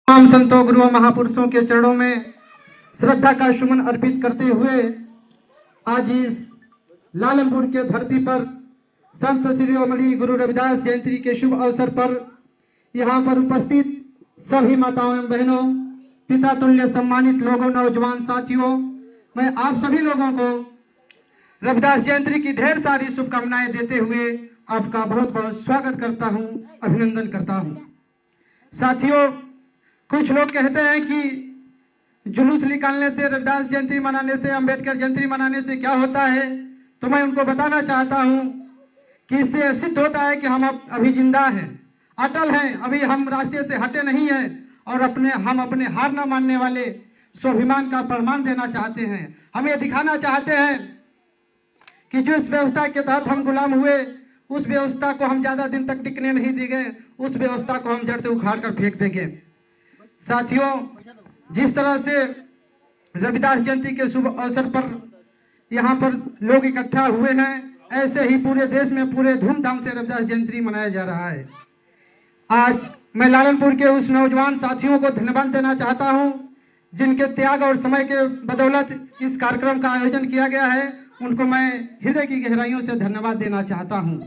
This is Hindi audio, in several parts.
तमाम संतों गुरुओं महापुरुषों के चरणों में श्रद्धा का सुमन अर्पित करते हुए आज इस लालमपुर के धरती पर संत शिरोमणि गुरु रविदास जयंती के शुभ अवसर पर यहाँ पर उपस्थित सभी माताओं एवं बहनों, पिता तुल्य सम्मानित लोगों, नौजवान साथियों, मैं आप सभी लोगों को रविदास जयंती की ढेर सारी शुभकामनाएं देते हुए आपका बहुत बहुत स्वागत करता हूं, अभिनंदन करता हूं। साथियों, कुछ लोग कहते हैं कि जुलूस निकालने से, रविदास जयंती मनाने से, अंबेडकर जयंती मनाने से क्या होता है, तो मैं उनको बताना चाहता हूं कि इससे सिद्ध होता है कि हम अभी जिंदा हैं, अटल हैं, अभी हम रास्ते से हटे नहीं हैं और हम अपने हार न मानने वाले स्वाभिमान का प्रमाण देना चाहते हैं। हम ये दिखाना चाहते हैं कि जिस व्यवस्था के तहत हम गुलाम हुए, उस व्यवस्था को हम ज्यादा दिन तक टिकने नहीं देंगे, उस व्यवस्था को हम जड़ से उखाड़ कर फेंक देंगे। साथियों, जिस तरह से रविदास जयंती के शुभ अवसर पर यहाँ पर लोग इकट्ठा हुए हैं, ऐसे ही पूरे देश में पूरे धूमधाम से रविदास जयंती मनाया जा रहा है। आज मैं लालनपुर के उस नौजवान साथियों को धन्यवाद देना चाहता हूँ जिनके त्याग और समय के बदौलत इस कार्यक्रम का आयोजन किया गया है। उनको मैं हृदय की गहराइयों से धन्यवाद देना चाहता हूँ।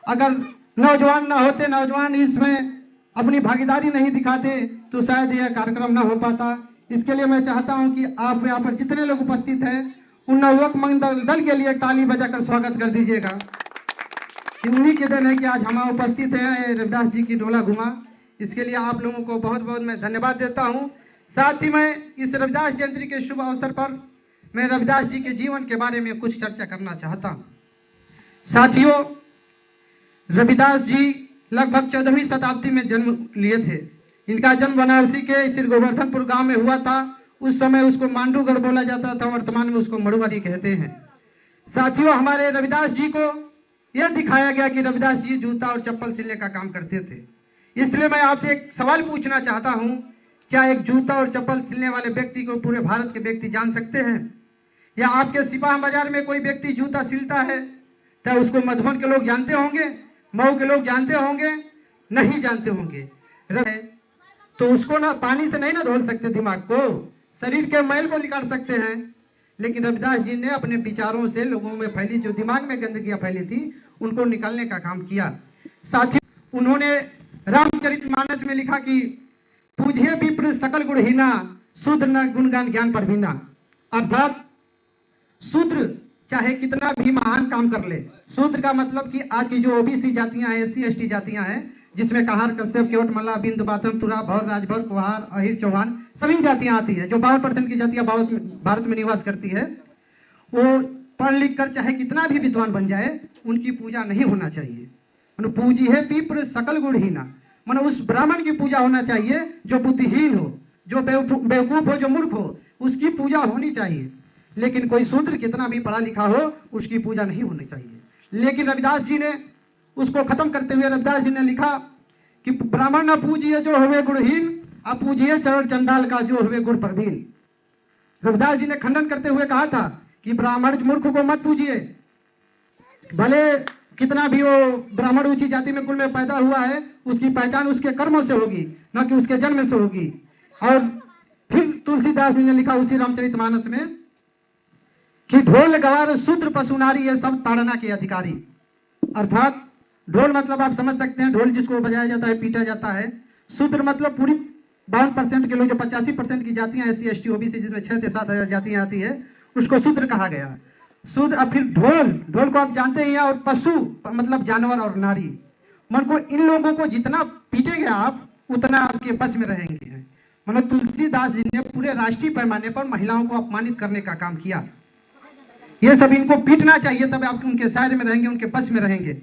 अगर नौजवान ना होते, नौजवान इसमें अपनी भागीदारी नहीं दिखाते, तो शायद यह कार्यक्रम ना हो पाता। इसके लिए मैं चाहता हूं कि आप यहाँ पर जितने लोग उपस्थित हैं, उन नवयुवक मंगल दल के लिए ताली बजाकर स्वागत कर दीजिएगा। उन्हीं के दिन है कि आज हम उपस्थित हैं, रविदास जी की डोला घुमा। इसके लिए आप लोगों को बहुत बहुत मैं धन्यवाद देता हूँ। साथ ही मैं इस रविदास जयंती के शुभ अवसर पर मैं रविदास जी के जीवन के बारे में कुछ चर्चा करना चाहता हूँ। साथियों, रविदास जी लगभग 14वीं शताब्दी में जन्म लिए थे। इनका जन्म बनारसी के श्री गोवर्धनपुर गांव में हुआ था। उस समय उसको मांडूगढ़ बोला जाता था, वर्तमान में उसको मड़ुवारी कहते हैं। साथियों, हमारे रविदास जी को यह दिखाया गया कि रविदास जी जूता और चप्पल सिलने का काम करते थे। इसलिए मैं आपसे एक सवाल पूछना चाहता हूँ, क्या एक जूता और चप्पल सिलने वाले व्यक्ति को पूरे भारत के व्यक्ति जान सकते हैं? या आपके सिपाह बाजार में कोई व्यक्ति जूता सिलता है तो उसको मधुबन के लोग जानते होंगे, मऊ के लोग जानते होंगे? नहीं जानते होंगे। तो उसको ना पानी से नहीं ना धो सकते, दिमाग को, शरीर के मैल को निकाल सकते हैं। लेकिन रविदास जी ने अपने विचारों से लोगों में फैली, जो दिमाग में गंदगियां फैली थी, उनको निकालने का काम किया। साथ ही उन्होंने रामचरितमानस में लिखा कि पूजिए विप्र सकल गुणहीना, शूद्र न गुणगान ज्ञान पर भीना। अर्थात शूद्र चाहे कितना भी महान काम कर ले, शूद्र का मतलब कि आज की जो ओबीसी जातियां हैं, एससी एसटी जातियां हैं, जिसमें कहार, कश्यप, केवट, मल्ला, बिंद, बाथम, तुरा, भौर, राजभर, कुहार, अहिर, चौहान सभी जातियां आती है। जो 52% की जातियां भारत में निवास करती है, वो पढ़ लिख कर चाहे कितना भी विद्वान बन जाए, उनकी पूजा नहीं होना चाहिए। पूजी है पीप्र सकल गुणहीना, मानो उस ब्राह्मण की पूजा होना चाहिए जो बुद्धिहीन हो, जो बेवकूफ हो, जो मूर्ख हो, उसकी पूजा होनी चाहिए। लेकिन कोई शूद्र कितना भी पढ़ा लिखा हो, उसकी पूजा नहीं होनी चाहिए। लेकिन रविदास जी ने उसको खत्म करते हुए रविदास जी ने लिखा कि ब्राह्मण न पूजिए जो हुए गुणहीन, अब पूजिए चरण चंडाल का जो हुए गुण प्रवीण। रविदास जी ने खंडन करते हुए कहा था कि ब्राह्मण मूर्ख को मत पूजिए, भले कितना भी वो ब्राह्मण ऊंची जाति में कुल में पैदा हुआ है, उसकी पहचान उसके कर्मों से होगी, न कि उसके जन्म से होगी। और फिर तुलसीदास जी ने लिखा उसी रामचरितमानस में कि ढोल गवार शूद्र पशु नारी ये सब ताड़ना के अधिकारी। अर्थात ढोल मतलब आप समझ सकते हैं, ढोल जिसको बजाया जाता है, पीटा जाता है। शूद्र मतलब पूरी 52% के लोग, जो 85% की जातियां एससी एसटी ओबीसी, जिसमें 6 से 7 हजार जातियां आती है, उसको शूद्र कहा गया। शूद्र। अब फिर ढोल को आप जानते ही हैं, और पशु मतलब जानवर और नारी। मन को इन लोगों को जितना पीटेंगे आप, उतना आपके बस में रहेंगे। मतलब तुलसीदास जी ने पूरे राष्ट्रीय पैमाने पर महिलाओं को अपमानित करने का काम किया। ये सब इनको पीटना चाहिए, तब आप उनके साय में रहेंगे, उनके बस में रहेंगे।